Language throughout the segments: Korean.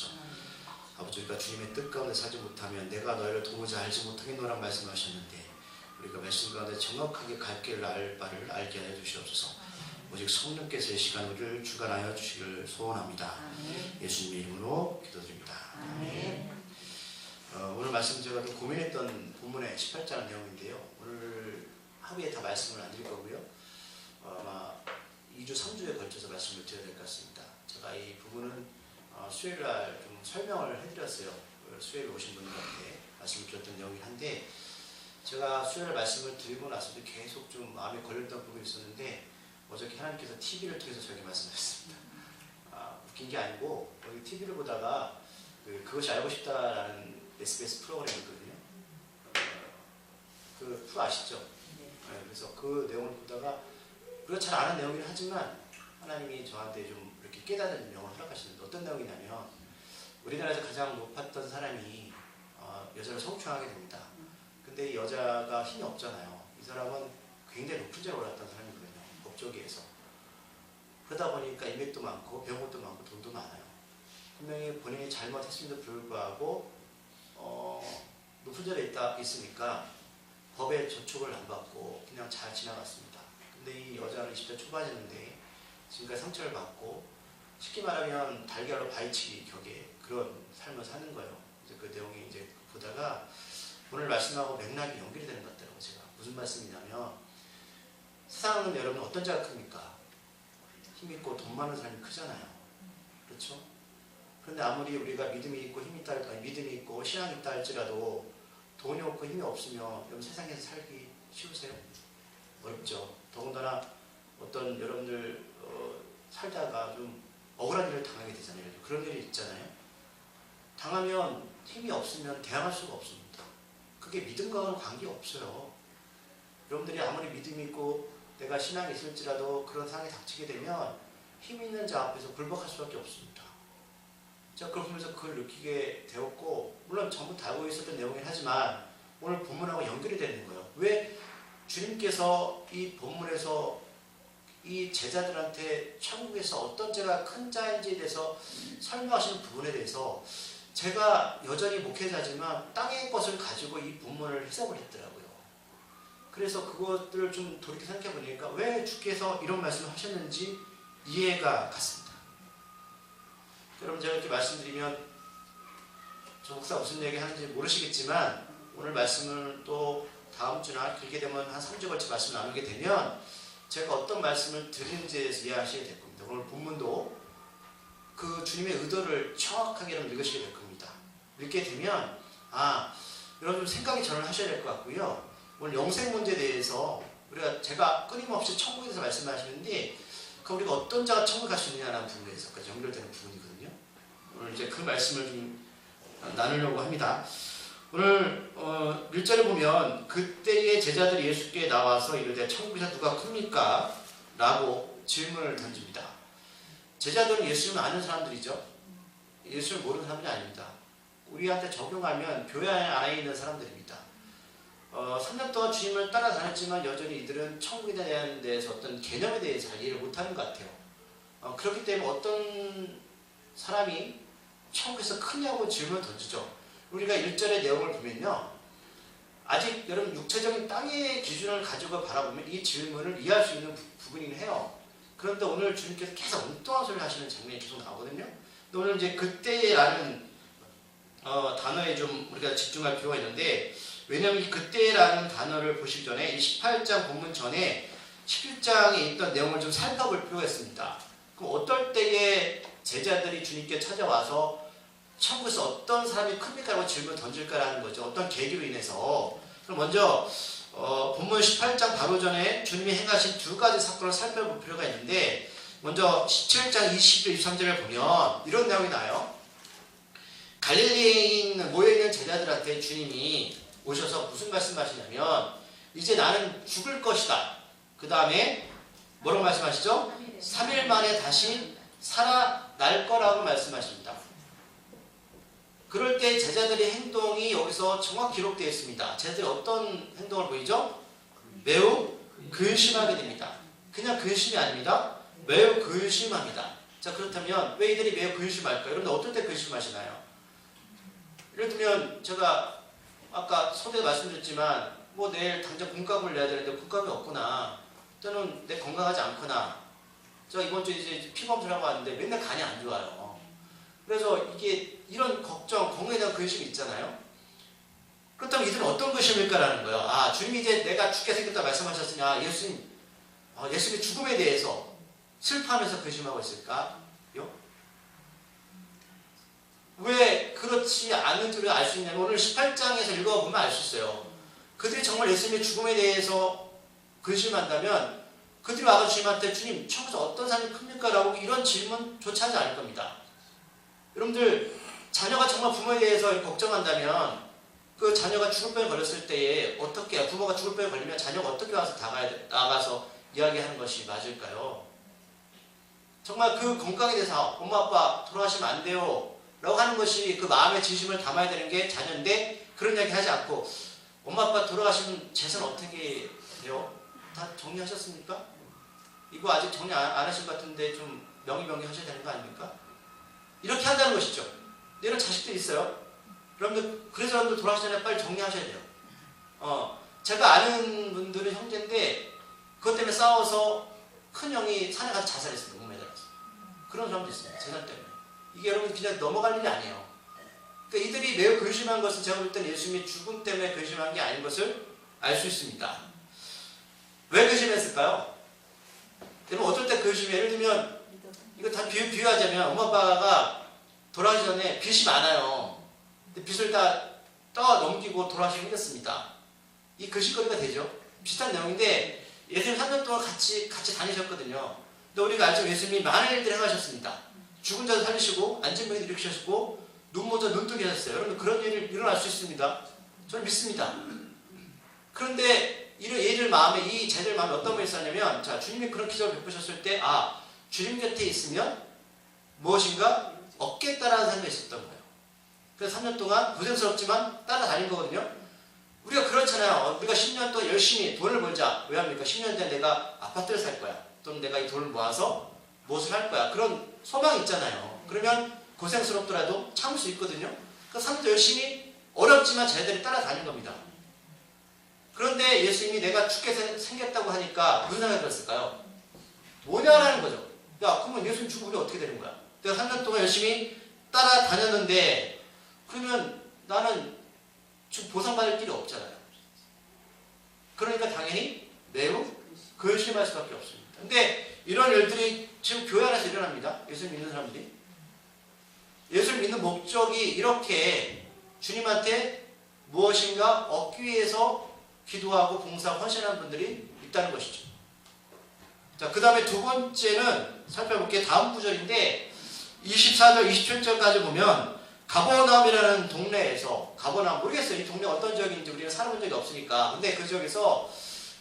주옵소서. 아버지, 우리가 주님의 뜻 가운데 살지 못하면 내가 너희를 도무지 알지 못하겠노라 말씀하셨는데 우리가 말씀 가운데 정확하게 갈 길을 알 바를 알게 하여 주시옵소서. 오직 성령께서 이 시간 우리를 주관하여 주시기를 소원합니다. 예수님의 이름으로 기도드립니다. 오늘 말씀 제가 좀 고민했던 본문의 18장 내용인데요. 오늘 하루에 다 말씀을 안 드릴 거고요. 아마 2주, 3주에 걸쳐서 말씀을 드려야 될 것 같습니다. 제가 이 부분은 수요일 날 좀 설명을 해드렸어요. 수요일 오신 분들한테 말씀을 드렸던 내용이긴 한데 제가 수요일 말씀을 드리고 나서도 계속 좀 마음에 걸렸던 부분이 있었는데 어저께 하나님께서 TV를 통해서 저에게 말씀하셨습니다. 웃긴 게 아니고 여기 TV를 보다가 그것이 알고 싶다라는 SBS 프로그램이 있거든요. 그 프로 아시죠? 네, 그래서 그 내용을 보다가 우리가 잘 아는 내용이긴 하지만 하나님이 저한테 좀 이렇게 깨닫는 내용을 허락하시는데 어떤 내용이냐면 우리나라에서 가장 높았던 사람이 여자를 성추행하게 됩니다. 근데 이 여자가 힘이 없잖아요. 이 사람은 굉장히 높은 자리에 올랐던 사람이거든요. 법조계에서. 그러다 보니까 인맥도 많고 병원도 많고 돈도 많아요. 분명히 본인이 잘못했음에도 불구하고 높은 자리에 있으니까 법의 저촉을 안 받고 그냥 잘 지나갔습니다. 근데 이 여자는 20대 초반이었는데 지금까지 상처를 받고 쉽게 말하면 달걀로 바위치기 격의 그런 삶을 사는 거예요. 이제 그 내용이 이제 보다가 오늘 말씀하고 맥락이 연결이 되는 것 같더라고요. 제가 무슨 말씀이냐면 세상은 여러분 어떤 자가 큽니까? 힘있고 돈 많은 사람이 크잖아요. 그렇죠? 그런데 아무리 우리가 믿음이 있고 힘이 있다, 믿음이 있고 신앙이 있다 할지라도 돈이 없고 힘이 없으면 여러분 세상에서 살기 쉬우세요? 어렵죠. 더군다나 어떤 여러분들 살다가 좀 억울한 일을 당하게 되잖아요. 그런 일이 있잖아요. 당하면 힘이 없으면 대항할 수가 없습니다. 그게 믿음과는 관계없어요. 여러분들이 아무리 믿음이 있고 내가 신앙이 있을지라도 그런 상황이 닥치게 되면 힘 있는 자 앞에서 굴복할 수밖에 없습니다. 제가 그걸 보면서 그걸 느끼게 되었고 물론 전부터 알고 있었던 내용이긴 하지만 오늘 본문하고 연결이 되는 거예요. 왜 주님께서 이 본문에서 이 제자들한테 천국에서 어떤 자가 큰 자인지에 대해서 설명하시는 부분에 대해서 제가 여전히 목회자지만 땅의 것을 가지고 이 본문을 해석을 했더라고요. 그래서 그것들을 좀 돌이켜 생각해 보니까 왜 주께서 이런 말씀을 하셨는지 이해가 갔습니다. 여러분 제가 이렇게 말씀드리면 저 목사 무슨 얘기 하는지 모르시겠지만 오늘 말씀을 또 다음 주나 길게 되면 한 3주 걸쳐 말씀을 나누게 되면 제가 어떤 말씀을 드리는지에 대해서 이해하시게 될 겁니다. 오늘 본문도 그 주님의 의도를 정확하게 읽으시게 될 겁니다. 읽게 되면 여러분 생각이 전을 하셔야 될 것 같고요. 오늘 영생 문제에 대해서 제가 끊임없이 천국에 대해서 말씀하시는데 우리가 어떤 자가 천국 갈 수 있느냐라는 부분에서까지 연결되는 부분이거든요. 오늘 이제 그 말씀을 좀 나누려고 합니다. 오늘 1절에 보면 그때의 제자들이 예수께 나와서 이르되 천국에서 누가 큽니까? 라고 질문을 던집니다. 제자들은 예수님을 아는 사람들이죠. 예수를 모르는 사람이 아닙니다. 우리한테 적용하면 교회 안에 있는 사람들입니다. 3년 동안 주님을 따라다녔지만 여전히 이들은 천국에 대한 데서 어떤 개념에 대해서 잘 이해를 못하는 것 같아요. 그렇기 때문에 어떤 사람이 천국에서 크냐고 질문을 던지죠. 우리가 1절의 내용을 보면요. 아직 여러분 육체적인 땅의 기준을 가지고 바라보면 이 질문을 이해할 수 있는 부분이긴 해요. 그런데 오늘 주님께서 계속 엉뚱한 소리를 하시는 장면이 계속 나오거든요. 근데 오늘 이제 그때라는 단어에 좀 우리가 집중할 필요가 있는데 왜냐하면 이 그때라는 단어를 보시기 전에 이 18장 본문 전에 11장에 있던 내용을 좀 살펴볼 필요가 있습니다. 그럼 어떨 때에 제자들이 주님께 찾아와서 천국에서 어떤 사람이 큽니까? 라고 질문을 던질까라는 거죠. 어떤 계기로 인해서. 그럼 먼저 본문 18장 바로 전에 주님이 행하신 두 가지 사건을 살펴볼 필요가 있는데 먼저 17장 20절 23절을 보면 이런 내용이 나요. 갈릴리에 모여있는 제자들한테 주님이 오셔서 무슨 말씀하시냐면 이제 나는 죽을 것이다. 그 다음에 뭐라고 말씀하시죠? 3일 만에 다시 살아날 거라고 말씀하십니다. 그럴 때 제자들의 행동이 여기서 정확히 기록되어 있습니다. 제자들이 어떤 행동을 보이죠? 매우 근심하게 됩니다. 그냥 근심이 아닙니다. 매우 근심합니다. 자, 그렇다면 왜 이들이 매우 근심할까요? 여러분들 어떨 때 근심하시나요? 예를 들면 제가 아까 서두에 말씀드렸지만 뭐 내일 당장 공값을 내야 되는데 공값이 없구나, 또는 내 건강하지 않거나, 제가 이번 주에 이제 피검사를 하고 왔는데 맨날 간이 안 좋아요. 그래서 이게 이런 걱정, 건강에 대한 근심이 있잖아요. 그렇다면 이들은 어떤 근심일까라는 거예요. 아, 주님이 이제 내가 죽게 생겼다 말씀하셨으니 예수님의 죽음에 대해서 슬퍼하면서 근심하고 있을까요? 왜 그렇지 않은 줄을 알 수 있냐면 오늘 18장에서 읽어보면 알 수 있어요. 그들이 정말 예수님의 죽음에 대해서 근심한다면 그들이 와서 주님한테 주님 천국에서 어떤 삶이 큽니까? 라고 이런 질문조차 하지 않을 겁니다. 여러분들 자녀가 정말 부모에 대해서 걱정한다면 그 자녀가 죽을 병에 걸렸을 때에 어떻게, 부모가 죽을 병에 걸리면 자녀가 어떻게 와서 나가서 이야기하는 것이 맞을까요? 정말 그 건강에 대해서 엄마 아빠 돌아가시면 안 돼요 라고 하는 것이 그 마음의 진심을 담아야 되는 게 자녀인데, 그런 이야기 하지 않고 엄마 아빠 돌아가시면 재산 어떻게 돼요? 다 정리하셨습니까? 이거 아직 정리 안 하신 것 같은데 좀 명의 하셔야 되는 거 아닙니까? 이렇게 한다는 것이죠. 이런 자식들이 있어요. 여러분들, 그래서 여러분들 돌아가시기 전에 빨리 정리하셔야 돼요. 제가 아는 분들은 형제인데 그것 때문에 싸워서 큰 형이 산에 가서 자살했어요. 몸에 달아서. 그런 사람도 있습니다. 재산 때문에. 이게 여러분 그냥 넘어갈 일이 아니에요. 그러니까 이들이 매우 근심한 것은 제가 볼 때는 예수님의 죽음 때문에 근심한 게 아닌 것을 알 수 있습니다. 왜 근심했을까요? 여러분 어떨 때 근심해요? 예를 들면 이거 다 비유하자면 엄마 아빠가 돌아가기 전에 빚이 많아요. 근데 빚을 다 넘기고 돌아가시기 힘들습니다. 이 근심거리가 되죠. 비슷한 내용인데 예수님 3년 동안 같이 다니셨거든요. 근데 우리가 알죠. 예수님이 많은 일들을 행하셨습니다. 죽은 자도 살리시고 앉은 병도 일으키셨고 눈 모자 눈뜨게 하셨어요. 여러분 그런 일이 일어날 수 있습니다. 저는 믿습니다. 그런데 이 제자들 마음에 어떤 분이 있었냐면, 자, 주님이 그런 기적을 베푸셨을 때 주님 곁에 있으면 무엇인가 얻겠다라는 생각이 있었던 거예요. 그래서 3년 동안 고생스럽지만 따라다닌 거거든요. 우리가 그렇잖아요. 우리가 10년 동안 열심히 돈을 벌자. 왜 합니까? 10년 뒤에 내가 아파트를 살 거야. 또는 내가 이 돈을 모아서 무엇을 할 거야. 그런 소망이 있잖아요. 그러면 고생스럽더라도 참을 수 있거든요. 그래서 3년 열심히 어렵지만 제자들이 따라다닌 겁니다. 그런데 예수님이 내가 죽게 생겼다고 하니까 무슨 생각이 들었을까요? 뭐냐라는 거죠. 야, 그러면 예수님 죽으면 어떻게 되는 거야? 내가 3년 동안 열심히 따라다녔는데 그러면 나는 지금 보상받을 길이 없잖아요. 그러니까 당연히 매우 근심할 수밖에 없습니다. 근데 이런 일들이 지금 교회 안에서 일어납니다. 예수님 믿는 사람들이. 예수를 믿는 목적이 이렇게 주님한테 무엇인가 얻기 위해서 기도하고 봉사하고 헌신하는 분들이 있다는 것이죠. 자, 그 다음에 두 번째는 살펴볼게요. 다음 구절인데 24절, 27절까지 보면 가버나움이라는 동네에서, 가버나움 모르겠어요. 이 동네가 어떤 지역인지 우리는 살아본 적이 없으니까. 근데 그 지역에서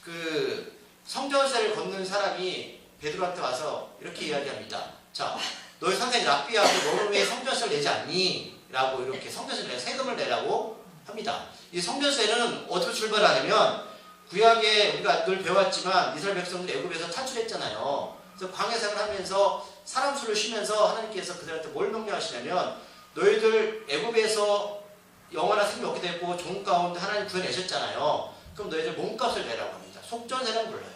그 성전세를 걷는 사람이 베드로한테 와서 이렇게 이야기합니다. 자, 너희 선생님 랍비하고 너는 왜 성전세를 내지 않니? 라고 이렇게 성전세 세금을 내라고 합니다. 이 성전세는 어떻게 출발하냐면, 구약에 우리가 늘 배웠지만 이스라엘 백성들이 애굽에서 탈출했잖아요. 그래서 광야 생활하면서 사람 수를 쉬면서 하나님께서 그들한테 뭘 명령하시냐면, 너희들 애굽에서 영원한 생명이 없게 됐고 종 가운데 하나님 구해내셨잖아요. 그럼 너희들 몸값을 내라고 합니다. 속전세는 몰라요.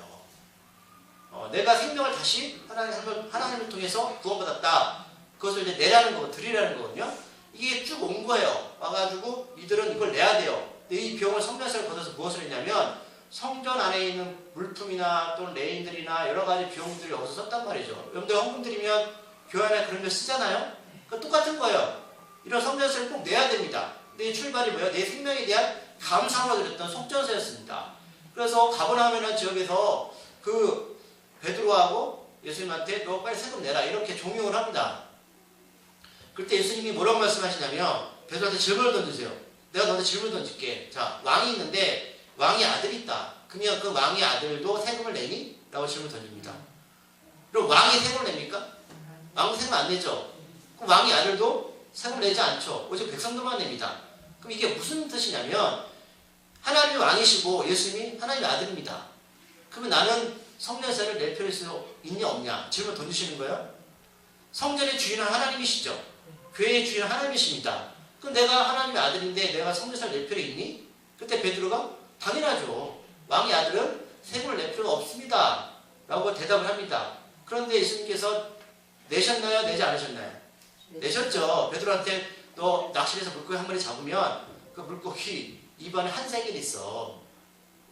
내가 생명을 다시 하나님을 통해서 구원받았다. 그것을 이제 내라는 거고 드리라는 거거든요. 이게 쭉 온 거예요. 와가지고 이들은 이걸 내야 돼요. 근데 이 비용을 성전세를 걷어서 무엇을 했냐면 성전 안에 있는 물품이나 또는 레인들이나 여러 가지 비용들을 여기서 썼단 말이죠. 여러분들 헌금 드리면 교회 그런 걸 쓰잖아요. 그러니까 똑같은 거예요. 이런 성전세를 꼭 내야 됩니다. 근데 이 출발이 뭐예요? 내 생명에 대한 감사로 드렸던 속전세였습니다. 그래서 가버나움이라는 지역에서 그 베드로하고 예수님한테 너 빨리 세금 내라 이렇게 종용을 합니다. 그때 예수님이 뭐라고 말씀하시냐면 베드로한테 질문을 던지세요. 내가 너한테 질문을 던질게. 자, 왕이 있는데 왕의 아들이 있다. 그러면 그 왕의 아들도 세금을 내니? 라고 질문을 던집니다. 그럼 왕이 세금을 냅니까? 왕은 세금 안 내죠. 그럼 왕의 아들도 세금을 내지 않죠. 오직 백성들만 냅니다. 그럼 이게 무슨 뜻이냐면 하나님이 왕이시고 예수님이 하나님의 아들입니다. 그러면 나는 성전세를 낼 필요 있냐 없냐 질문 던지시는 거예요. 성전의 주인은 하나님이시죠. 교회의 주인은 하나님이십니다. 그럼 내가 하나님의 아들인데 내가 성전 살 낼 필요 있니? 그때 베드로가 당연하죠. 왕의 아들은 세금을 낼 필요가 없습니다. 라고 대답을 합니다. 그런데 예수님께서 내셨나요? 내지 않으셨나요? 내셨죠. 베드로한테 너 낚시해서 물고기 한 마리 잡으면 그 물고기 입안에 한 세겔 있어.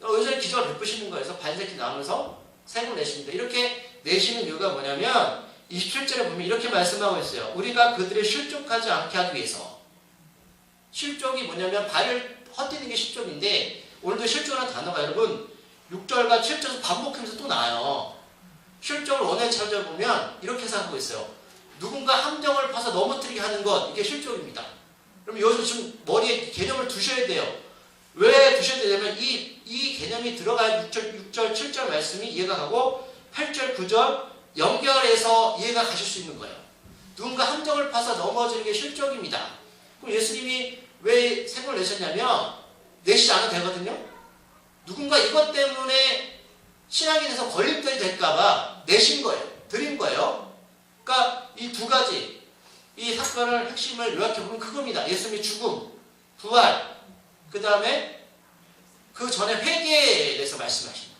여전히 기적을 베푸시는 거예요. 그래서 반세끼 나누면서 세금을 내십니다. 이렇게 내시는 이유가 뭐냐면 27절에 보면 이렇게 말씀하고 있어요. 우리가 그들의 실족하지 않게 하기 위해서. 실족이 뭐냐면 발을 헛디는 게 실족인데 오늘도 실족이라는 단어가 여러분 6절과 7절에서 반복하면서 또 나와요. 실족을 원어의 찾아보면 이렇게 해석하고 있어요. 누군가 함정을 파서 넘어뜨리게 하는 것, 이게 실족입니다. 그럼 여기서 좀 머리에 개념을 두셔야 돼요. 왜 두셔야 되냐면 이 개념이 들어가야 6절, 7절 말씀이 이해가 가고 8절, 9절 연결해서 이해가 가실 수 있는 거예요. 누군가 함정을 파서 넘어지는 게 실족입니다. 그럼 예수님이 왜 세금을 내셨냐면 내시지 않아도 되거든요. 누군가 이것 때문에 신앙에 대해서 걸림돌이 될까봐 내신 거예요. 드린 거예요. 그러니까 이 두 가지, 이 사건을 핵심을 요약해보면 그겁니다. 예수님의 죽음, 부활, 그 다음에 그 전에 회개에 대해서 말씀하십니다.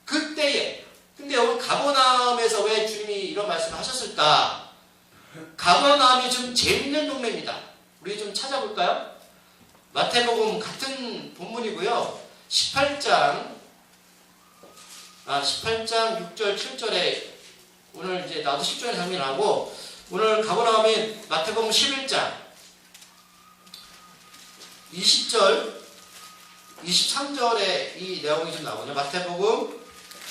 그때에, 근데 여러분 가버나움에서 왜 주님이 이런 말씀을 하셨을까? 가버나움이 좀 재밌는 동네입니다. 우리 좀 찾아볼까요? 마태복음 같은 본문이고요. 18장 6절, 7절에 오늘 이제 나도 10절에 장면이 나오고 오늘 가버나움이 마태복음 11장 20절, 23절에 이 내용이 좀 나오거든요. 마태복음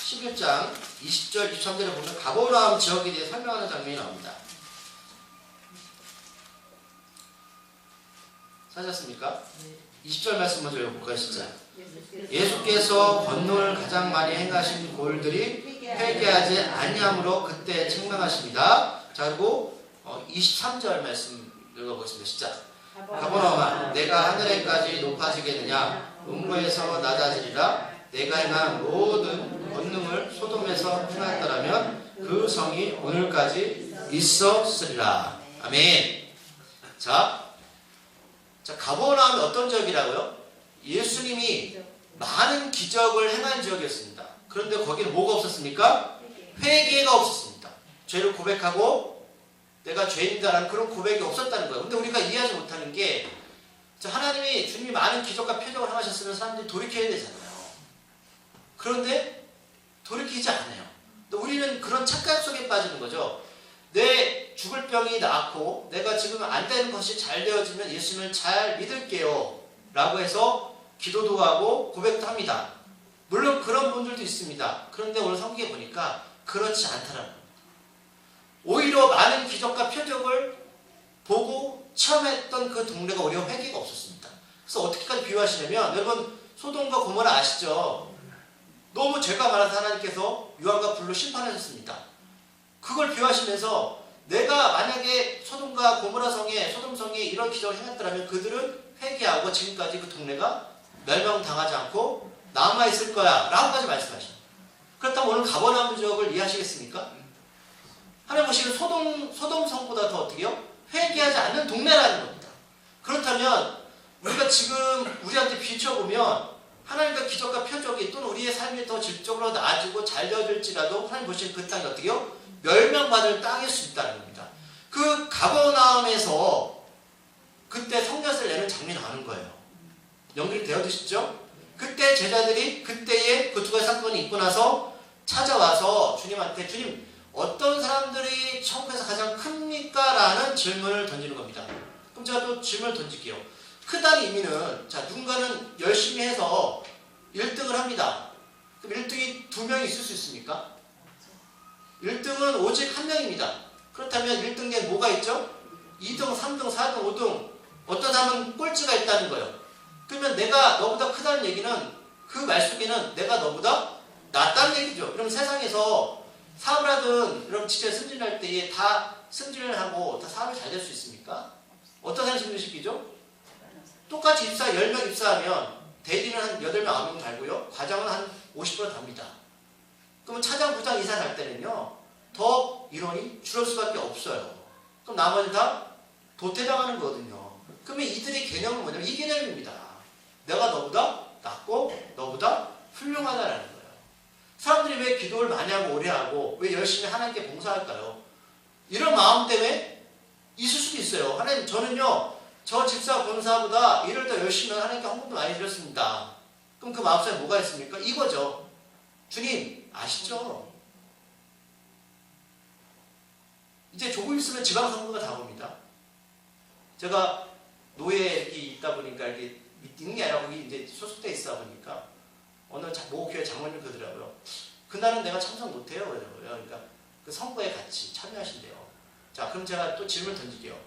11장 20절, 23절에 보면 가버나움 지역에 대해 설명하는 장면이 나옵니다. 찾았습니까? 20절 말씀 먼저 읽어볼까요? 진짜. 예수께서 권능을 가장 많이 행하신 골들이 회개하지 아니함으로 그때 책망하십니다. 자, 그리고 23절 말씀 읽어보겠습니다. 시작. 가버나움아, 내가 하늘에까지 높아지겠느냐? 음부에서 낮아지리라. 내가 행한 모든 권능을 소돔에서 행하였더라면 그 성이 오늘까지 있었으리라. 아멘. 자, 가버나움이 어떤 지역이라고요? 예수님이 많은 기적을 행한 지역이었습니다. 그런데 거기는 뭐가 없었습니까? 회개가 없었습니다. 죄를 고백하고 내가 죄인이다라는 그런 고백이 없었다는 거예요. 근데 우리가 이해하지 못하는 게 하나님이 주님이 많은 기적과 표적을 행하셨으면 사람들이 돌이켜야 되잖아요. 그런데 돌이키지 않아요. 우리는 그런 착각 속에 빠지는 거죠. 내 죽을 병이 나았고 내가 지금 안 되는 것이 잘 되어지면 예수님을 잘 믿을게요 라고 해서 기도도 하고 고백도 합니다. 물론 그런 분들도 있습니다. 그런데 오늘 성경에 보니까 그렇지 않다라는 겁니다. 오히려 많은 기적과 표적을 보고 체험했던 그 동네가 오히려 회개가 없었습니다. 그래서 어떻게까지 비유하시냐면 여러분 소돔과 고모라 아시죠? 너무 죄가 많아서 하나님께서 유황과 불로 심판하셨습니다. 그걸 비유하시면서 내가 만약에 소돔과 고모라 성에 소돔성에 이런 기적을 행했더라면 그들은 회개하고 지금까지 그 동네가 멸망당하지 않고 남아있을 거야 라고까지 말씀하십니다. 그렇다면 오늘 가버나움 지역을 이해하시겠습니까? 하나님 보시기에 소돔 성보다 더 어떻게요? 회개하지 않는 동네라는 겁니다. 그렇다면 우리가 지금 우리한테 비춰보면 하나님과 기적과 표적이 또는 우리의 삶이 더 질적으로 나아지고 잘 되어질지라도 하나님 보시기에 그 땅이 어떻게요? 멸망받을 땅일 수 있다는 겁니다. 그 가버나움에서 그때 성전세를 내는 장면이 나오는 거예요. 연결이 되어드시죠? 그때 제자들이 그때의 그 두 가지 사건이 있고 나서 찾아와서 주님한테 주님 어떤 사람들이 천국에서 가장 큽니까? 라는 질문을 던지는 겁니다. 그럼 제가 또 질문을 던질게요. 크다는 의미는 자 누군가는 열심히 해서 1등을 합니다. 그럼 1등이 2명이 있을 수 있습니까? 1등은 오직 1명입니다. 그렇다면 1등에 뭐가 있죠? 2등, 3등, 4등, 5등 어떤 사람은 꼴찌가 있다는 거예요. 그러면 내가 너보다 크다는 얘기는 그 말 속에는 내가 너보다 낫다는 얘기죠. 그럼 세상에서 사업을 하든 여러분 진짜 승진할 때에 다 승진을 하고 다 사업이 잘 될 수 있습니까? 어떤 사람이 승진시키죠? 똑같이 10명 입사하면 대리는 한 8명, 9명 달고요. 과장은 한 50% 답니다. 그러면 차장, 부장 이사 갈 때는요. 더 인원이 줄을 수밖에 없어요. 그럼 나머지 다 도태당하는 거거든요. 그러면 이들의 개념은 뭐냐면 이 개념입니다. 내가 너보다 낫고 너보다 훌륭하다라는 거예요. 사람들이 왜 기도를 많이 하고 오래 하고 왜 열심히 하나님께 봉사할까요? 이런 마음 때문에 있을 수도 있어요. 하나님, 저는요 저 집사 권사보다 일을 더 열심히 하나님께 헌금도 많이 드렸습니다. 그럼 그 마음속에 뭐가 있습니까? 이거죠. 주님 아시죠? 이제 조금 있으면 지방선거가 다가옵니다. 제가 노예에 있다 보니까 이렇게 있는 게 아니라 거기 이제 소속돼 있다 보니까 어느 모 교회 장로님 그러더라고요. 그날은 내가 참석 못해요. 그러더라고요. 그러니까 그 선거에 같이 참여하신대요. 자, 그럼 제가 또 질문 던질게요.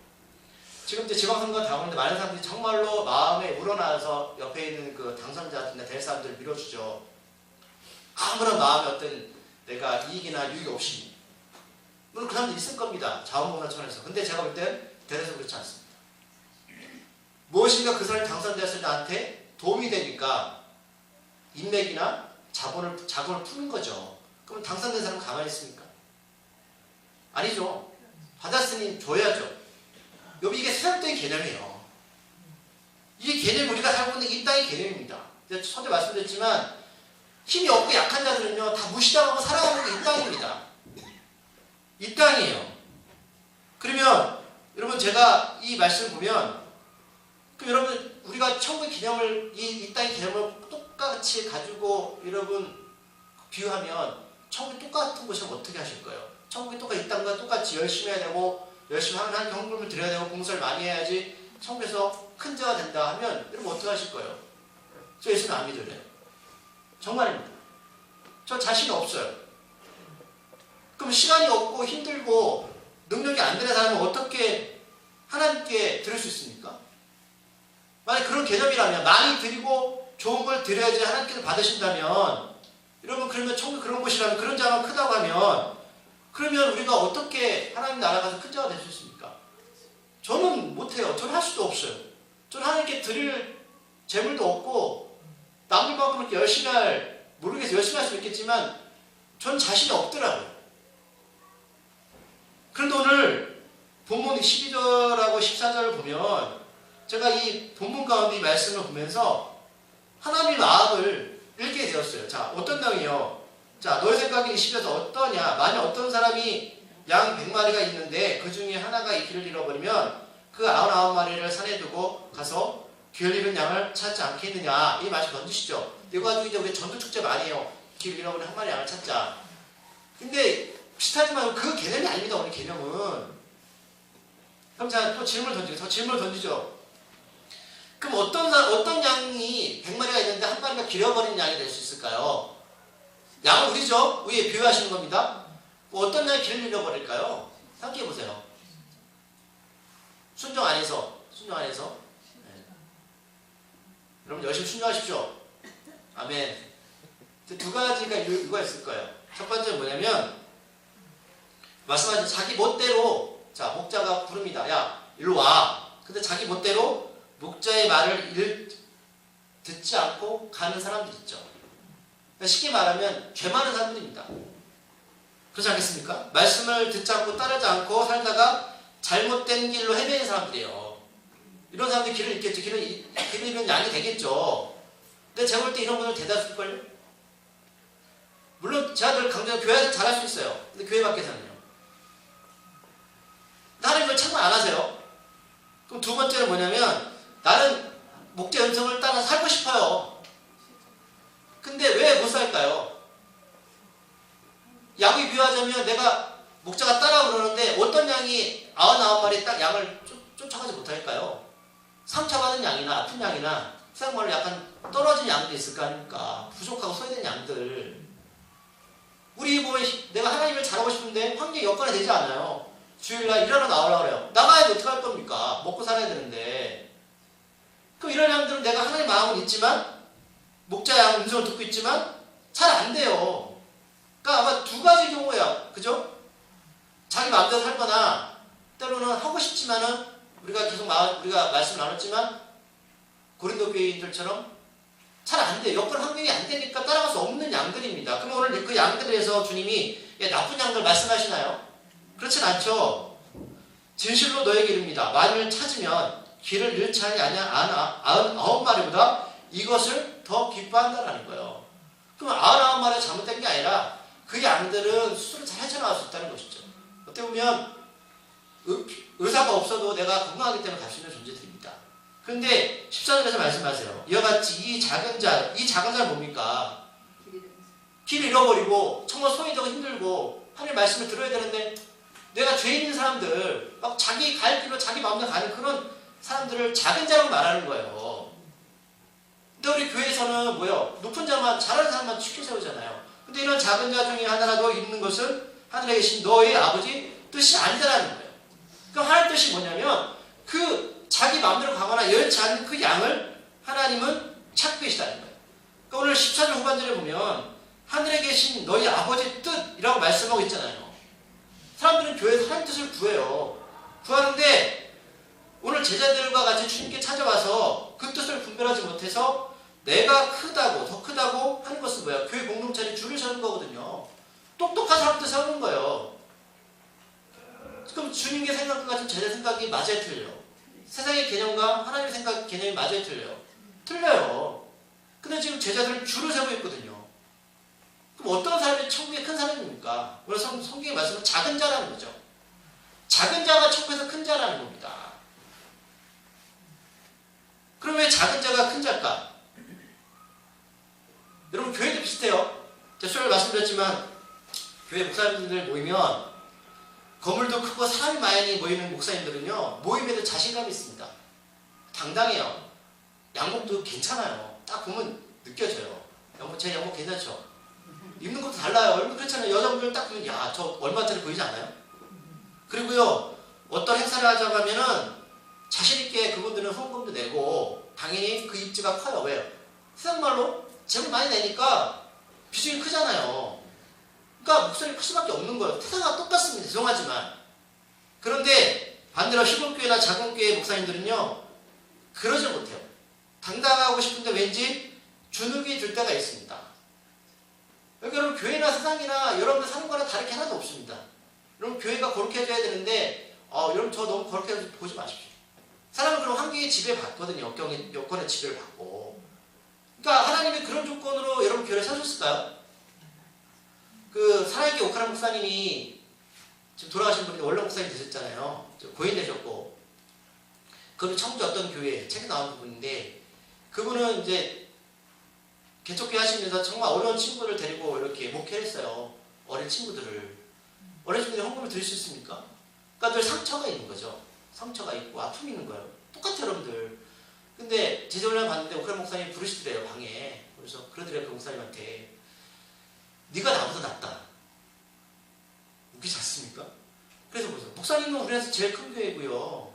지금 이제 지방선거가 다가오는데 많은 사람들이 정말로 마음에 우러나서 옆에 있는 그 당선자들이나 될 사람들을 밀어주죠. 아무런 마음에 어떤 내가 이익이나 유익이 없이. 물론 그 사람도 있을 겁니다. 자원봉사천에서. 근데 제가 볼 땐 대해서 그렇지 않습니다. 무엇인가 그 사람이 당선되었을 때 나한테 도움이 되니까 인맥이나 자본을 푸는 거죠. 그럼 당선된 사람은 가만히 있습니까? 아니죠. 받았으니 줘야죠. 여기 이게 세상적인 개념이에요. 이 개념이 우리가 살고 있는 이 땅의 개념입니다. 제가 처음에 말씀드렸지만 힘이 없고 약한 자들은요 다 무시당하고 살아가는 게 이 땅입니다. 이 땅이에요. 그러면 여러분 제가 이 말씀을 보면 그럼 여러분 우리가 천국의 개념을 이 땅의 개념을 똑같이 가지고 여러분 비유하면 천국이 똑같은 곳이면 어떻게 하실 거예요? 천국이 똑같이 이 땅과 똑같이 열심히 해야 되고 열심히 하는 헌금을 드려야 되고 봉사를 많이 해야지 천국에서 큰 자가 된다 하면 여러분 어떻게 하실 거예요? 저 예수는 안 믿을래요. 정말입니다. 저 자신이 없어요. 그럼 시간이 없고 힘들고 능력이 안 되는 사람은 어떻게 하나님께 드릴 수 있습니까? 만약 그런 개념이라면 많이 드리고 좋은 걸 드려야지 하나님께서 받으신다면 여러분 그러면 천국이 그런 곳이라면 그런 자가 크다고 하면 그러면 우리가 어떻게 하나님 나라 가서 큰 자가 될 수 있습니까? 저는 못해요. 저는 할 수도 없어요. 저는 하나님께 드릴 재물도 없고 남들만큼 그렇게 열심히 모르겠어요. 열심히 할 수 있겠지만 전 자신이 없더라고요. 그런데 오늘 본문 12절하고 14절을 보면 제가 이 본문 가운데 이 말씀을 보면서 하나님의 마음을 읽게 되었어요. 자, 어떤 내용이요? 자, 너의 생각이 12절에서 어떠냐? 만약 어떤 사람이 양 100마리가 있는데 그 중에 하나가 이 길을 잃어버리면 그 99마리를 산에 두고 가서 길 잃은 양을 찾지 않겠느냐? 이 말씀 던지시죠. 이거 가지고 이제 우리 전도축제 많이 해요. 길 잃어버린 한 마리 양을 찾자. 근데 비슷하지만 그 개념이 아닙니다. 오늘 개념은. 그럼 제가 또 질문을 던지죠. 저 질문을 던지죠. 그럼 어떤 양이 100마리가 있는데 한 마리가 길어버린 양이 될 수 있을까요? 양은 우리죠. 위에 비유하시는 겁니다. 어떤 양이 길을 잃어버릴까요? 생각해 보세요. 순종 안에서. 네. 여러분 열심히 순종하십시오. 아멘. 두 가지가 이유가 있을 거예요. 첫 번째는 뭐냐면 말씀하신 자기 멋대로 자 목자가 부릅니다. 야 일로 와. 근데 자기 멋대로 목자의 말을 듣지 않고 가는 사람들 있죠. 그러니까 쉽게 말하면 죄 많은 사람들입니다. 그렇지 않겠습니까? 말씀을 듣지 않고 따르지 않고 살다가 잘못된 길로 헤매는 사람들이에요. 이런 사람들이 길을 잃겠죠. 길을 잃으면 양이 되겠죠. 근데 제가 볼 때 이런 분들 대다수일걸요? 물론 제가 강조한 교회에서 잘할 수 있어요. 근데 교회 밖에서는요. 하나님 그걸 참고 안 하세요. 그럼 두 번째는 뭐냐면 나는 목자 음성을 따라 살고 싶어요. 근데 왜 못 살까요? 양이 비유하자면 내가 목자가 따라오고 그러는데 어떤 양이 99마리 딱 양을 쫓아가지 못할까요? 상처받은 양이나 아픈 양이나 세상말로 약간 떨어진 양도 있을 거 아닙니까? 부족하고 소외된 양들. 우리 보면 내가 하나님을 잘하고 싶은데 환경이 여건이 되지 않아요. 주일날 일하러 나오려고 그래요. 나가야지 어떡할 겁니까? 먹고 살아야 되는데. 그럼 이런 양들은 내가 하나님 마음은 있지만 목자 양 음성을 듣고 있지만 잘 안 돼요. 그러니까 아마 두 가지 경우야. 그죠? 자기 마음대로 살거나 때로는 하고 싶지만은 우리가 계속 우리가 말씀 나눴지만 고린도 교인들처럼 잘 안 돼요. 여건 환경이 안 되니까 따라갈 수 없는 양들입니다. 그럼 오늘 그 양들에서 주님이 나쁜 양들 말씀하시나요? 그렇진 않죠. 진실로 너에게 이릅니다. 만일 찾으면 길을 잃지 아니하냐 99마리보다 이것을 더 기뻐한다라는 거예요. 그럼 99마리가 잘못된 게 아니라 그 양들은 스스로 잘 헤쳐나갈 수 있다는 것이죠. 어떻게 보면 의사가 없어도 내가 건강하기 때문에 갈 수 있는 존재들입니다. 그런데 14절에서 말씀하세요. 이와 같이 이 작은 자는 뭡니까? 길 잃어버리고 정말 손이 되고 힘들고 하나님 말씀을 들어야 되는데 내가 죄 있는 사람들 막 자기 갈 길로 자기 마음대로 가는 그런 사람들을 작은 자라고 말하는 거예요. 근데 우리 교회에서는 뭐요? 높은 자만 잘하는 사람만 쉽게 세우잖아요. 근데 이런 작은 자 중에 하나라도 있는 것은 하늘에 계신 너의 아버지 뜻이 아니다라는 거예요. 그럼 하나님 뜻이 뭐냐면 그 자기 마음대로 가거나 여의치 않는 그 양을 하나님은 찾고 계시다는 거예요. 그러니까 오늘 14절 후반절에 보면 하늘에 계신 너희 아버지 뜻이라고 말씀하고 있잖아요. 사람들은 교회에서 하나님 뜻을 구해요. 구하는데 오늘 제자들과 같이 주님께 찾아와서 그 뜻을 분별하지 못해서 내가 크다고 더 크다고 하는 것은 뭐야? 교회 공동체에 줄을 서는 거거든요. 똑똑한 사람도 세우는 거예요. 그럼 주님의 생각과 같은 제자 생각이 맞아야 틀려요. 세상의 개념과 하나님의 생각 개념이 맞아야 틀려요. 틀려요. 근데 지금 제자들은 줄을 세우고 있거든요. 그럼 어떤 사람이 천국에 큰 사람입니까? 오늘 성경의 말씀은 작은 자라는 거죠. 작은 자가 천국에서 큰 자라는 겁니다. 그럼 왜 작은 자가 큰 자일까? 여러분 교회도 비슷해요. 제가 수요일 말씀드렸지만 교회 목사님들 모이면 건물도 크고 사람이 많이 모이는 목사님들은요 모임에도 자신감이 있습니다. 당당해요. 양복도 괜찮아요. 딱 보면 느껴져요. 제 양복 괜찮죠? 입는 것도 달라요. 얼마 그렇잖아요. 여자분들 딱 보면 야, 저 얼마짜리 보이지 않아요? 그리고요 어떤 행사를 하자고 하면은 자신있게 그분들은 후원금도 내고 당연히 그 입지가 커요. 왜요? 세상말로 재물 많이 내니까 비중이 크잖아요. 그러니까 목소리 클 수밖에 없는 거예요. 세상과 똑같습니다. 죄송하지만. 그런데 반대로 시골교회나 작은교회 목사님들은요 그러지 못해요. 당당하고 싶은데 왠지 주눅이 들 때가 있습니다. 여러분 교회나 세상이나 여러분들 사는 거랑 다를 게 하나도 없습니다. 여러분 교회가 거룩해져야 되는데 여러분 저 너무 거룩해서 보지 마십시오. 사람은 그럼 환경의 지배를 받거든요. 여건의 지배를 받고. 그러니까 하나님이 그런 조건으로 여러분 교회를 세우셨을까요? 그 살아있게 오카라 목사님이 지금 돌아가신 분이 원로 목사님 되셨잖아요. 고인 되셨고. 그분 청주 어떤 교회 책에 나온 부분인데 그분은 이제 개척교회 하시면서 정말 어려운 친구를 데리고 이렇게 목회를 했어요. 어린 친구들을. 어린 친구들이 헌금을 드릴 수 있습니까? 그러니까 늘 상처가 있는 거죠. 상처가 있고 아픔이 있는 거예요. 똑같아요, 여러분들. 근데 제자훈련 봤는데 오카라 목사님이 부르시더래요, 방에. 그래서 그러더래요, 그 목사님한테. 네가 나보다 낫다. 웃기지 않습니까? 그래서 보세요. 목사님은 우리나라에서 제일 큰 교회고요.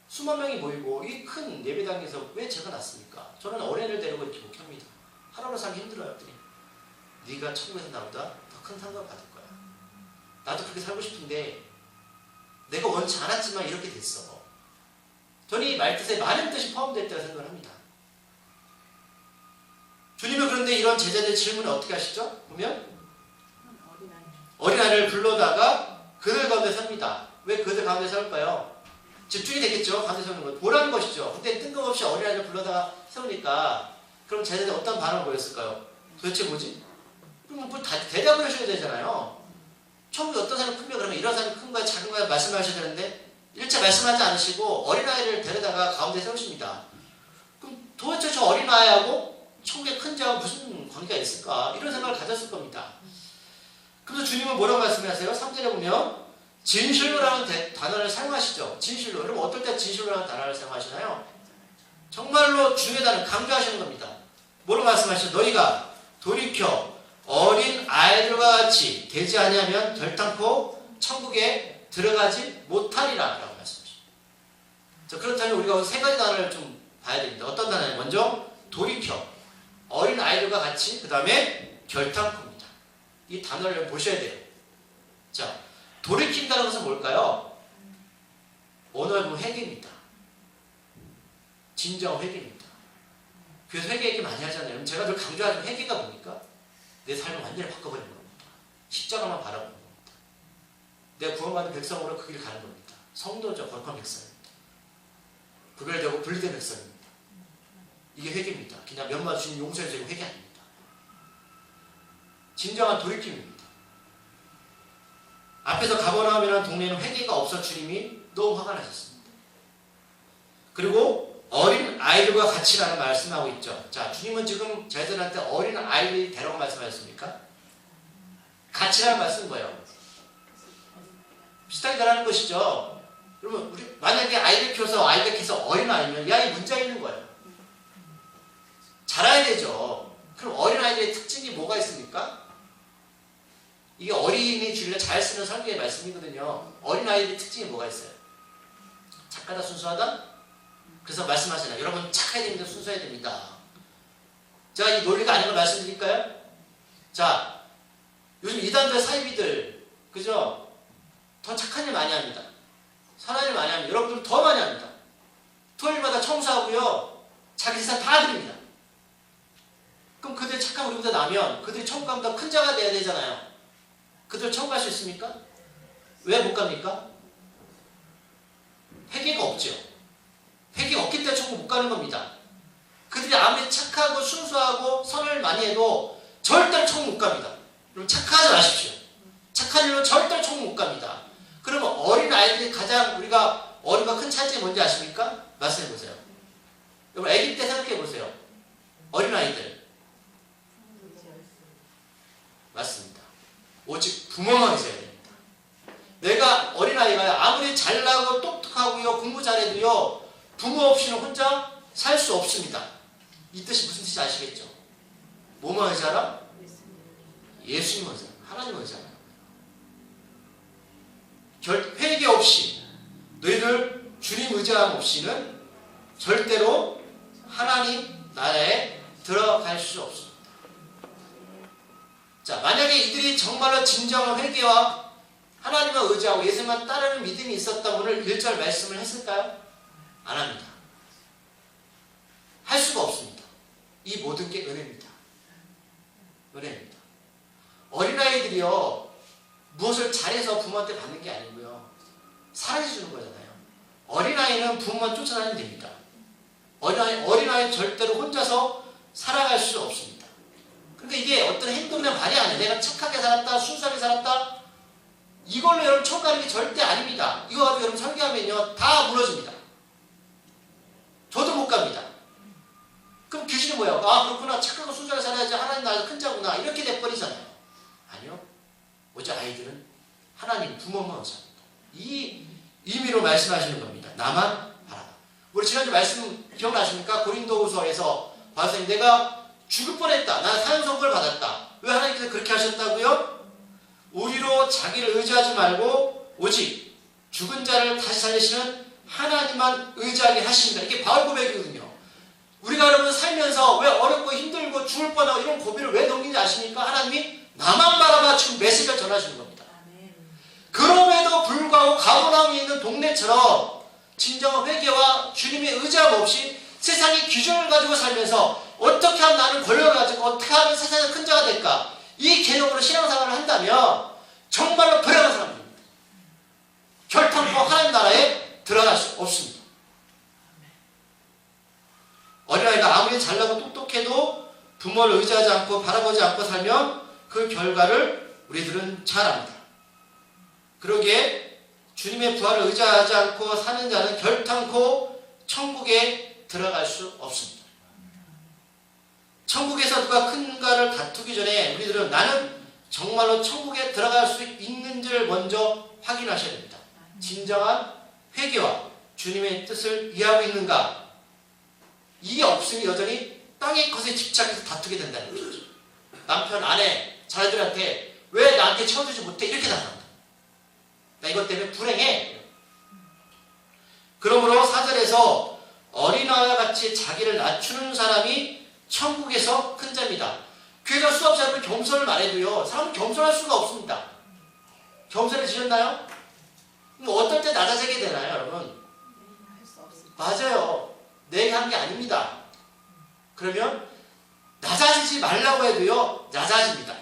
수만 명이 모이고 이 큰 예배당에서 왜 제가 낫습니까? 저는 어린애를 데리고 이렇게 목회합니다. 하루하루 살기 힘들어요. 네가 천국에서 나보다 더 큰 상관 받을 거야. 나도 그렇게 살고 싶은데 내가 원치 않았지만 이렇게 됐어. 저는 이 말뜻에 많은 뜻이 포함되어 있다고 생각을 합니다. 주님은 그런데 이런 제자들의 질문을 어떻게 하시죠? 보면 어린아이를 불러다가 그들 가운데 섭니다. 왜 그들 가운데 세울까요? 집중이 되겠죠. 가운데 세우는 것. 보라는 것이죠. 근데 뜬금없이 어린아이를 불러다가 세우니까 그럼 제자들이 어떤 반응을 보였을까요? 도대체 뭐지? 그럼 뭐 대답을 하셔야 되잖아요. 처음에 어떤 사람이 큰가 그러면 이런 사람이 큰가 작은가 말씀하셔야 되는데 일체 말씀하지 않으시고 어린아이를 데려다가 가운데 세우십니다. 그럼 도대체 저 어린아이하고 천국의 큰 자와 무슨 관계가 있을까? 이런 생각을 가졌을 겁니다. 그래서 주님은 뭐라고 말씀하세요? 3절에 보면 진실로라는 단어를 사용하시죠. 진실로. 여러분 어떨 때 진실로라는 단어를 사용하시나요? 정말로 중요하다는 강조하시는 겁니다. 뭐라고 말씀하시죠? 너희가 돌이켜 어린 아이들과 같이 되지 아니하면 결단코 천국에 들어가지 못하리라 라고 말씀하시죠. 그렇다면 우리가 세 가지 단어를 좀 봐야 됩니다. 어떤 단어예요? 먼저 돌이켜 어린 아이들과 같이 그 다음에 결단코입니다. 이 단어를 보셔야 돼요. 자, 돌이킨다는 것은 뭘까요? 오늘 그 회개입니다. 진정 회개입니다. 그래서 회개 얘기 많이 하잖아요. 제가 늘 강조하는 회개가 뭡니까? 내 삶을 완전히 바꿔버리는 겁니다. 십자가만 바라보는 겁니다. 내가 구원받은 백성으로 그 길 가는 겁니다. 성도죠. 거룩한 백성입니다. 구별되고 분리된 백성입니다. 이게 회개입니다. 그냥 면만 주신 용서해 주고 회개 아닙니다. 진정한 돌이킴입니다. 앞에서 가버나움이라는 동네는 회개가 없어 주님이 너무 화가 나셨습니다. 그리고 어린 아이들과 같이라는 말씀하고 있죠. 자, 주님은 지금 저희들한테 어린 아이들이 되라고 말씀하셨습니까? 같이라는 말씀은 뭐예요? 비슷하게 되라는 것이죠. 그러면 우리 만약에 아이들 키워서 아이들 키워서 어린 아이면 이 아이 문제가 있는 거예요. 자라야 되죠. 그럼 어린 아이들의 특징이 뭐가 있습니까? 이게 어린이 주일에 잘 쓰는 설교의 말씀이거든요. 어린 아이들의 특징이 뭐가 있어요? 착하다, 순수하다? 그래서 말씀하시잖아요. 여러분 착해야 됩니다. 순수해야 됩니다. 제가 이 논리가 아닌 걸 말씀드릴까요? 자, 요즘 이단들 사이비들 그죠? 더 착한 일 많이 합니다. 선한 일 많이 합니다. 여러분들 더 많이 합니다. 토요일마다 청소하고요. 자기 재산 다 드립니다. 그럼 그들 착한 우리보다 나면 그들이 천국 가면 더 큰 자가 돼야 되잖아요. 그들 천국 갈 수 있습니까? 왜 못 갑니까? 회개가 없죠. 회개가 없기 때문에 천국 못 가는 겁니다. 그들이 아무리 착하고 순수하고 선을 많이 해도 절대로 천국 못 갑니다. 그럼 착하지 마십시오. 착한 일로 절대로 천국 못 갑니다. 그러면 어린 아이들이 가장 우리가 어린과 큰 차이점이 뭔지 아십니까? 말씀해 보세요. 여러분 아기 때 생각해 보세요. 어린 아이들 맞습니다. 오직 부모만 있어야 됩니다. 내가 어린아이가 아무리 잘나고 똑똑하고요 공부 잘해도요 부모 없이는 혼자 살 수 없습니다. 이 뜻이 무슨 뜻인지 아시겠죠? 뭐만 의지하라? 예수님 의지하라. 하나님 의지하라. 회개 없이 너희들 주님 의지함 없이는 절대로 하나님 나라에 들어갈 수 없습니다. 자, 만약에 이들이 정말로 진정한 회개와 하나님을 의지하고 예수님만 따르는 믿음이 있었다면 오늘 1절 말씀을 했을까요? 안 합니다. 할 수가 없습니다. 이 모든 게 은혜입니다. 은혜입니다. 어린아이들이요 무엇을 잘해서 부모한테 받는 게 아니고요 사랑해 주는 거잖아요. 어린아이는 부모만 쫓아다니면 됩니다. 어린아이는 절대로 혼자서 살아갈 수 없습니다. 그러니까 이게 어떤 행동이나 말이 아니에요. 내가 착하게 살았다, 순수하게 살았다, 이걸로 여러분 천국 가는 게 절대 아닙니다. 이거 가지고 여러분 설교하면요 다 무너집니다. 저도 못 갑니다. 그럼 귀신이 뭐야? 아 그렇구나, 착하고 순수하게 살아야지 하나님 나라에서 큰 자구나, 이렇게 돼버리잖아요. 아니요, 오직 아이들은 하나님 부모만 의지합니다. 이 의미로 말씀하시는 겁니다. 나만 바라봐. 우리 지난주 말씀 기억나십니까? 고린도후서에서 바울이 내가 죽을 뻔했다, 난 사형선고를 받았다. 왜 하나님께서 그렇게 하셨다고요? 우리로 자기를 의지하지 말고 오직 죽은 자를 다시 살리시는 하나님만 의지하게 하십니다. 이게 바울 고백이거든요. 우리가 여러분 살면서 왜 어렵고 힘들고 죽을 뻔하고 이런 고비를 왜 넘기는지 아십니까? 하나님이 나만 바라봐 지금 메시지를 전하시는 겁니다. 그럼에도 불구하고 가버나움에 있는 동네처럼 진정한 회개와 주님의 의지함 없이 세상의 기준을 가지고 살면서 어떻게 하면 나는 권력을 가지고 어떻게 하면 세상의 큰 자가 될까, 이 개념으로 신앙생활을 한다면 정말로 불행한 사람입니다. 결탄코 하나님 나라에 들어갈 수 없습니다. 어린아이가 아무리 잘나고 똑똑해도 부모를 의지하지 않고 바라보지 않고 살면 그 결과를 우리들은 잘 압니다. 그러기에 주님의 부활을 의지하지 않고 사는 자는 결탄코 천국에 들어갈 수 없습니다. 천국에서 누가 큰가를 다투기 전에 우리들은 나는 정말로 천국에 들어갈 수 있는지를 먼저 확인하셔야 됩니다. 진정한 회개와 주님의 뜻을 이해하고 있는가? 이게 없으면 여전히 땅의 것에 집착해서 다투게 된다는 것이죠. 남편, 아내, 자녀들한테 왜 나한테 채워주지 못해? 이렇게 나갑니다. 나 이것 때문에 불행해. 그러므로 4절에서 어린아이와 같이 자기를 낮추는 사람이 천국에서 큰 자입니다. 교회가 수없이 하면 겸손을 말해도요 사람은 겸손할 수가 없습니다. 겸손해지셨나요? 뭐 어떨 때 낮아지게 되나요, 여러분? 맞아요. 내가 하는 게 아닙니다. 그러면 낮아지지 말라고 해도요 낮아집니다.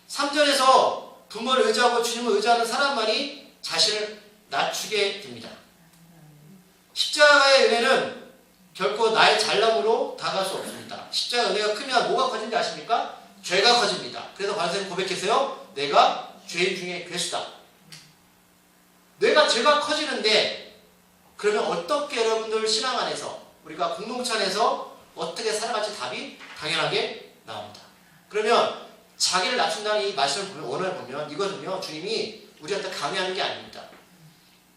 3절에서 부모를 의지하고 주님을 의지하는 사람만이 자신을 낮추게 됩니다. 십자가의 은혜는 결코 나의 잘남으로 다가갈 수 없습니다. 십자가 은혜가 크면 뭐가 커진지 아십니까? 죄가 커집니다. 그래서 바리새인은 고백했어요. 내가 죄인 중에 괴수다. 내가 죄가 커지는데 그러면 어떻게 여러분들 신앙 안에서 우리가 공동체 안에서 어떻게 살아갈지 답이 당연하게 나옵니다. 그러면 자기를 낮춘다는 이 말씀을 보면 원어를 보면 이거는요 주님이 우리한테 강요하는 게 아닙니다.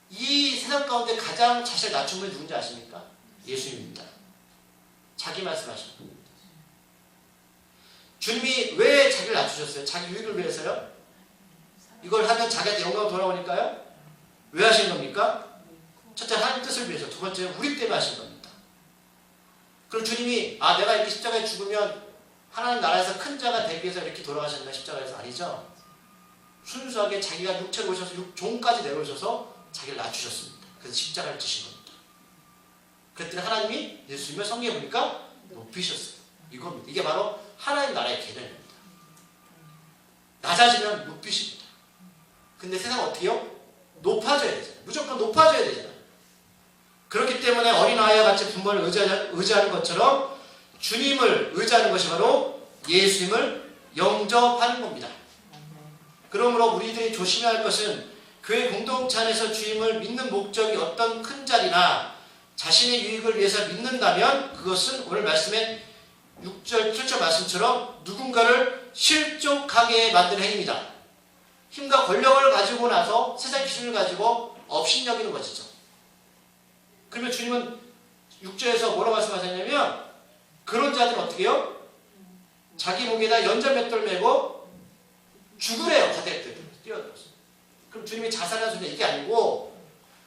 이 세상 가운데 가장 자신을 낮춘 분이 누군지 아십니까? 예수님입니다. 자기 말씀하신 겁니다. 주님이 왜 자기를 낮추셨어요? 자기 유익을 위해서요? 이걸 하면 자기한테 영광이 돌아오니까요? 왜 하신 겁니까? 첫째 하나님 뜻을 위해서, 두 번째 우리 때문에 하신 겁니다. 그럼 주님이 내가 이렇게 십자가에 죽으면 하나님 나라에서 큰 자가 되기 위해서 이렇게 돌아가셨나? 십자가에서 아니죠. 순수하게 자기가 육체로 오셔서 종까지 내려오셔서 자기를 낮추셨습니다. 그래서 십자가를 지신 겁니다. 그랬더니 하나님이 예수님을 성경에 보니까 높이셨어요. 이겁니다. 이게 바로 하나님 나라의 개념입니다. 낮아지면 높이십니다. 근데 세상은 어떻게 해요? 높아져야 되잖아요. 무조건 높아져야 되잖아요. 그렇기 때문에 어린아이와 같이 부모를 의지하는 것처럼 주님을 의지하는 것이 바로 예수님을 영접하는 겁니다. 그러므로 우리들이 조심해야 할 것은 교회 공동체 안에서 주님을 믿는 목적이 어떤 큰 자리나 자신의 유익을 위해서 믿는다면 그것은 오늘 말씀의 6절, 7절 말씀처럼 누군가를 실족하게 만드는 행위입니다. 힘과 권력을 가지고 나서 세상 기준을 가지고 업신여기는 것이죠. 그러면 주님은 6절에서 뭐라고 말씀하셨냐면 그런 자들은 어떻게 해요? 자기 목에다 연자맷돌 메고 죽으래요. 바닥에 뛰어들어서. 그럼 주님이 자살하셨냐? 이게 아니고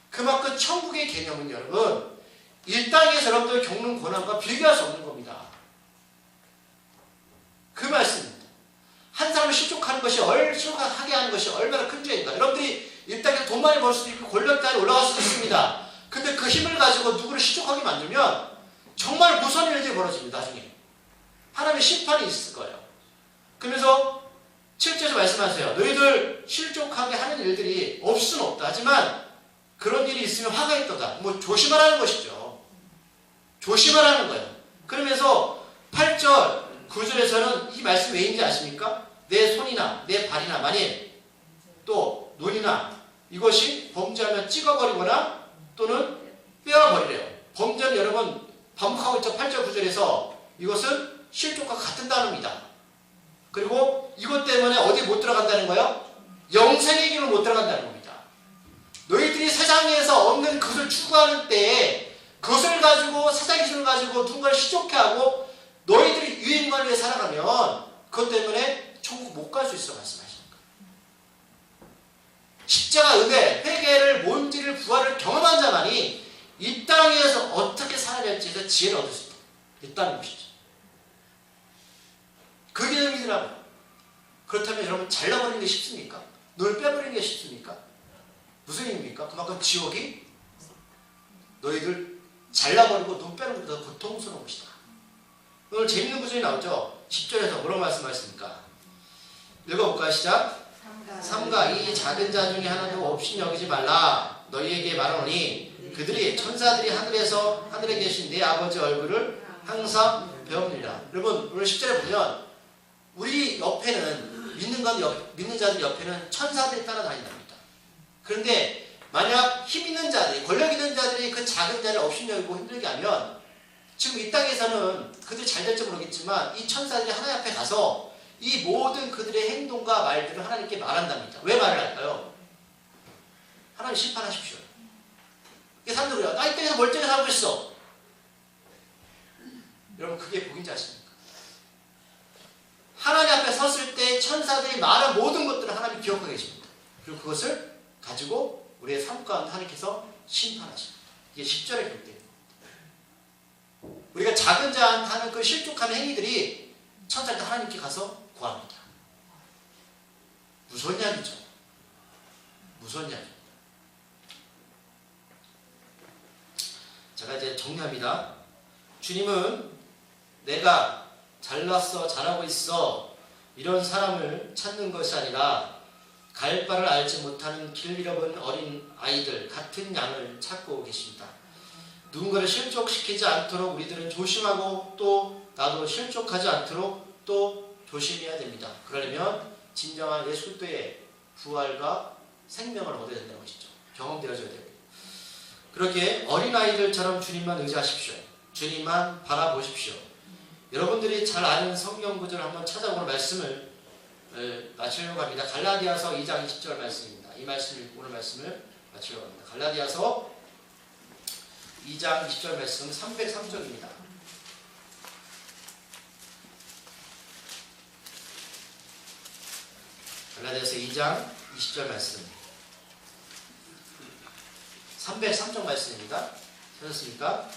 그만큼 천국의 개념은 여러분 이 땅에서 여러분들 겪는 고난과 비교할 수 없는 겁니다. 그 말씀입니다. 한 사람을 실족하는 것이 실족하게 하는 것이 얼마나 큰 죄인가. 여러분들이 이 땅에 돈 많이 벌 수도 있고 권력 땅에 올라갈 수도 있습니다. 근데 그 힘을 가지고 누구를 실족하게 만들면 정말 무서운 일들이 벌어집니다. 나중에 하나님의 심판이 있을 거예요. 그러면서 7절에서 말씀하세요. 너희들 실족하게 하는 일들이 없을 수는 없다. 하지만 그런 일이 있으면 화가 있도다. 뭐 조심하라는 것이죠. 조심하라는 거예요. 그러면서 8절 9절에서는 이 말씀이 왜인지 아십니까? 내 손이나 내 발이나 만일 또 눈이나 이것이 범죄하면 찍어버리거나 또는 빼어버리래요. 범죄는 여러분 반복하고 있죠. 8절 9절에서 이것은 실족과 같은 단어입니다. 그리고 이것 때문에 어디 못 들어간다는 거예요? 영생의 길로 못 들어간다는 겁니다. 너희들이 세상에서 얻는 그것을 추구하는 때에 그것을 가지고 세상 기준을 가지고 누군가를 실족해 하고 너희들이 유익만을 위해 살아가면 그것 때문에 천국 못 갈 수 있어 말씀하시는 거예요. 십자가 은혜, 회개를 본질을 부활을 경험한 자만이 이 땅에서 어떻게 살아야 할지에서 지혜를 얻을 수 있다는 것이죠. 그 개념이더라고요. 그렇다면 여러분 잘라버리는 게 쉽습니까? 눈을 빼버리는 게 쉽습니까? 무슨 의미입니까? 그만큼 지옥이 너희들 잘라버리고 눈 빼는 것보다 고통스러운 것이다. 오늘 재밌는 구절이 나오죠? 10절에서 뭐라고 말씀하셨습니까? 읽어볼까요? 시작. 삼가 이 작은 자 중에 하나도 없이 여기지 말라. 너희에게 말하노니 그들이 천사들이 하늘에 계신 내 아버지 얼굴을 항상 배웁니다. 여러분 오늘 10절에 보면 우리 옆에는 믿는 자들 옆에는 천사들이 따라다닌답니다. 그런데 만약 힘 있는 자들이 권력 있는 자들이 그 작은 자를 업신여기고 힘들게 하면 지금 이 땅에서는 그들이 잘 될지 모르겠지만 이 천사들이 하나님 앞에 가서 이 모든 그들의 행동과 말들을 하나님께 말한답니다. 왜 말을 할까요? 하나님 심판하십시오. 이게 사람들이 나 이 땅에서 멀쩡히 살고 있어. 여러분 그게 복인지 아십니까? 하나님 앞에 섰을 때 천사들이 말한 모든 것들을 하나님이 기억하고 계십니다. 그리고 그것을 가지고 우리의 삶 가운데 하나님께서 심판하십니다. 이게 10절에 기록되어 있습니다. 우리가 작은 자한테 하는 그 실족하는 행위들이 천사들 하나님께 가서 구합니다. 무서운 이야기죠. 무서운 이야기입니다. 제가 이제 정리합니다. 주님은 내가 잘났어, 잘하고 있어, 이런 사람을 찾는 것이 아니라 갈 바를 알지 못하는 길 잃어버린 어린 아이들 같은 양을 찾고 계십니다. 누군가를 실족시키지 않도록 우리들은 조심하고 또 나도 실족하지 않도록 또 조심해야 됩니다. 그러려면 진정한 예수 그리스도의 부활과 생명을 얻어야 된다는 것이죠. 경험되어져야 됩니다. 그렇게 어린아이들처럼 주님만 의지하십시오. 주님만 바라보십시오. 여러분들이 잘 아는 성경 구절을 한번 찾아보는 말씀을 마치려고 합니다. 갈라디아서 2장 20절 말씀입니다. 이 말씀을 오늘 말씀을 마치려고 합니다. 갈라디아서 2장 20절 말씀 303쪽입니다. 갈라디아서 2장 20절 말씀 303쪽 말씀입니다. 찾았습니까?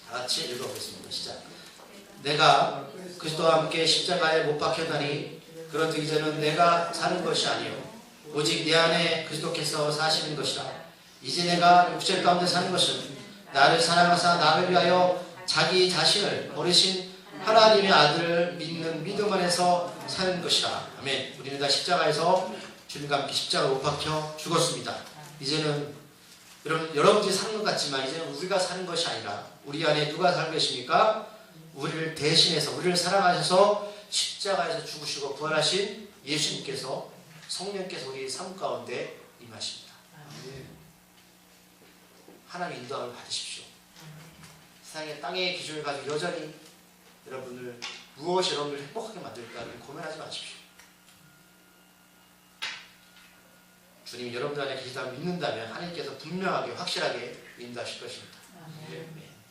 다같이 읽어보겠습니다. 시작. 내가 그리스도와 함께 십자가에 못 박혔나니 그런즉 이제는 내가 사는 것이 아니요 오직 내 안에 그리스도께서 사시는 것이라. 이제 내가 육체 가운데 사는 것은 나를 사랑하사 나를 위하여 자기 자신을 버리신 하나님의 아들을 믿는 믿음 안에서 사는 것이라. 아멘. 우리는 다 십자가에서 주님과 함께 십자가 못 박혀 죽었습니다. 이제는 여러분들이 사는 것 같지만 이제는 우리가 사는 것이 아니라 우리 안에 누가 사는 것입니까? 우리를 대신해서 우리를 사랑하셔서 십자가에서 죽으시고 부활하신 예수님께서 성령께서 우리 삶 가운데 임하십니다. 하나님 인도함을 받으십시오. 세상의 땅의 기준을 가지고 여전히 여러분을 무엇이 여러분을 행복하게 만들까를 고민하지 마십시오. 주님이 여러분들 안에 계시다고 믿는다면 하나님께서 분명하게 확실하게 인도하실 것입니다.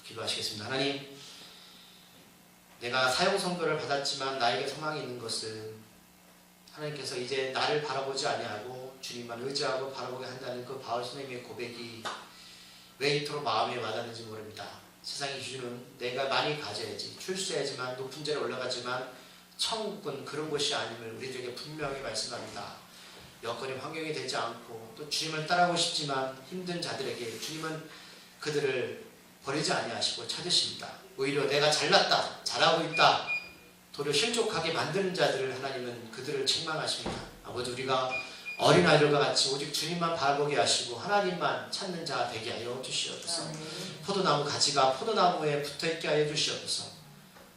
기도하시겠습니다. 하나님, 내가 사형 선고를 받았지만 나에게 소망이 있는 것은 하나님께서 이제 나를 바라보지 아니하고 주님만 의지하고 바라보게 한다는 그 바울 선생님의 고백이 왜 이토록 마음에 와닿는지 모릅니다. 세상의 기준은 내가 많이 가져야지, 출세해야지만 높은 자리에 올라가지만 천국은 그런 것이 아님을 우리에게 분명히 말씀합니다. 여건이 환경이 되지 않고 또 주님을 따라오고 싶지만 힘든 자들에게 주님은 그들을 버리지 아니하시고 찾으십니다. 오히려 내가 잘났다, 잘하고 있다, 도리어 실족하게 만드는 자들을 하나님은 그들을 책망하십니다. 아버지, 우리가 어린아이들과 같이 오직 주님만 바라보게 하시고 하나님만 찾는 자가 되게 하여 주시옵소서. 포도나무 가지가 포도나무에 붙어있게 하여 주시옵소서.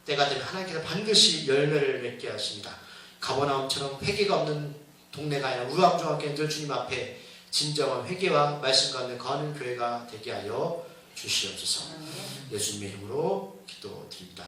때가 되면 하나님께서 반드시 열매를 맺게 하십니다. 가버나움처럼 회개가 없는 동네가 아니라 우왕좌왕하게 늘 주님 앞에 진정한 회개와 말씀 가운데 거하는 교회가 되게 하여 주시옵소서. 예수님의 이름으로 기도드립니다.